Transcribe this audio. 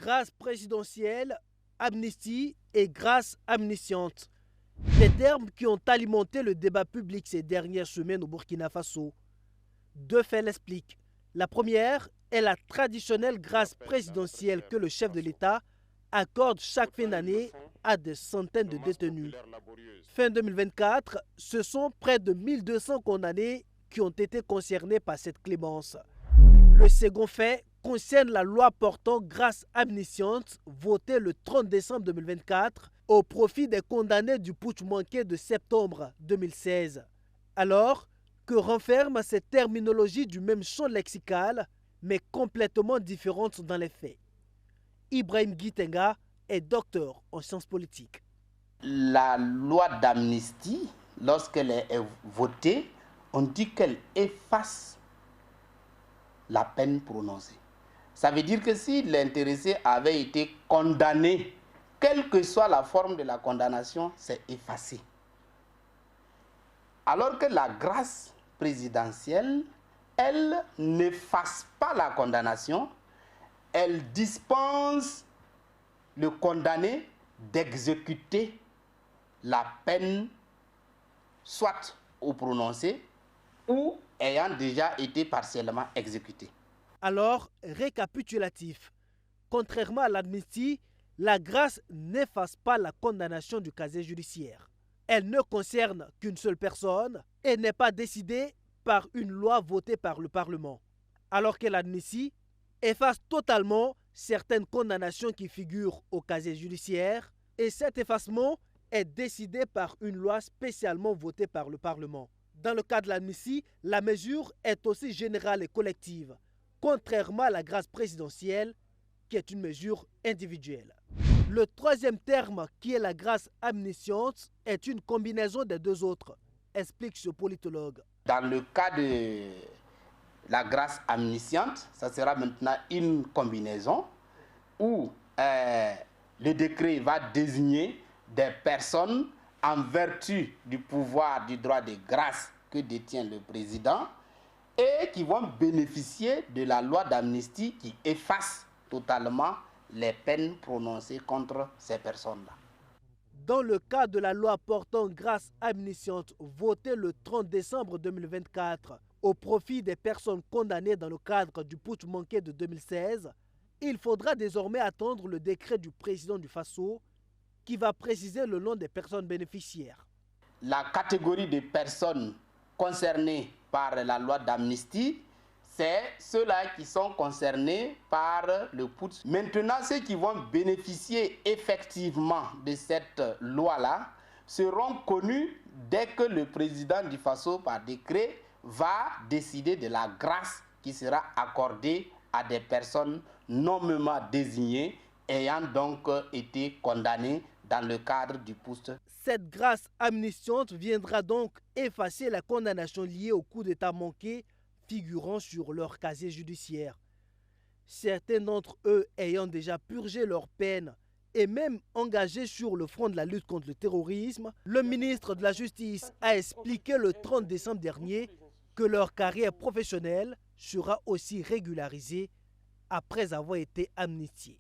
Grâce présidentielle, amnistie et grâce amnistiante. Des termes qui ont alimenté le débat public ces dernières semaines au Burkina Faso. Deux faits l'expliquent. La première est la traditionnelle grâce présidentielle que le chef de l'État accorde chaque fin d'année à des centaines de détenus. Fin 2024, ce sont près de 1200 condamnés qui ont été concernés par cette clémence. Le second fait concerne la loi portant grâce amnistiante votée le 30 décembre 2024 au profit des condamnés du putsch manqué de septembre 2016. Alors que renferme cette terminologie du même champ lexical, mais complètement différente dans les faits. Ibrahim Guitenga est docteur en sciences politiques. La loi d'amnistie, lorsqu'elle est votée, on dit qu'elle efface la peine prononcée. Ça veut dire que si l'intéressé avait été condamné, quelle que soit la forme de la condamnation, c'est effacé. Alors que la grâce présidentielle, elle n'efface pas la condamnation, elle dispense le condamné d'exécuter la peine, soit au prononcé ou ayant déjà été partiellement exécutée. Alors, récapitulatif. Contrairement à l'amnistie, la grâce n'efface pas la condamnation du casier judiciaire. Elle ne concerne qu'une seule personne et n'est pas décidée par une loi votée par le Parlement. Alors que l'amnistie efface totalement certaines condamnations qui figurent au casier judiciaire et cet effacement est décidé par une loi spécialement votée par le Parlement. Dans le cas de l'amnistie, la mesure est aussi générale et collective, contrairement à la grâce présidentielle, qui est une mesure individuelle. Le troisième terme, qui est la grâce amnistiante, est une combinaison des deux autres, explique ce politologue. Dans le cas de la grâce amnistiante, ça sera maintenant une combinaison où le décret va désigner des personnes en vertu du pouvoir du droit de grâce que détient le président et qui vont bénéficier de la loi d'amnistie qui efface totalement les peines prononcées contre ces personnes-là. Dans le cas de la loi portant grâce amnistiante votée le 30 décembre 2024 au profit des personnes condamnées dans le cadre du putsch manqué de 2016, il faudra désormais attendre le décret du président du Faso qui va préciser le nom des personnes bénéficiaires. La catégorie de personnes concernées par la loi d'amnistie, c'est ceux-là qui sont concernés par le putsch. Maintenant, ceux qui vont bénéficier effectivement de cette loi-là seront connus dès que le président du Faso, par décret, va décider de la grâce qui sera accordée à des personnes nommément désignées ayant donc été condamnées dans le cadre du putsch. Cette grâce amnistiante viendra donc effacer la condamnation liée au coup d'État manqué figurant sur leur casier judiciaire. Certains d'entre eux ayant déjà purgé leur peine et même engagés sur le front de la lutte contre le terrorisme, le ministre de la Justice a expliqué le 30 décembre dernier que leur carrière professionnelle sera aussi régularisée après avoir été amnistiée.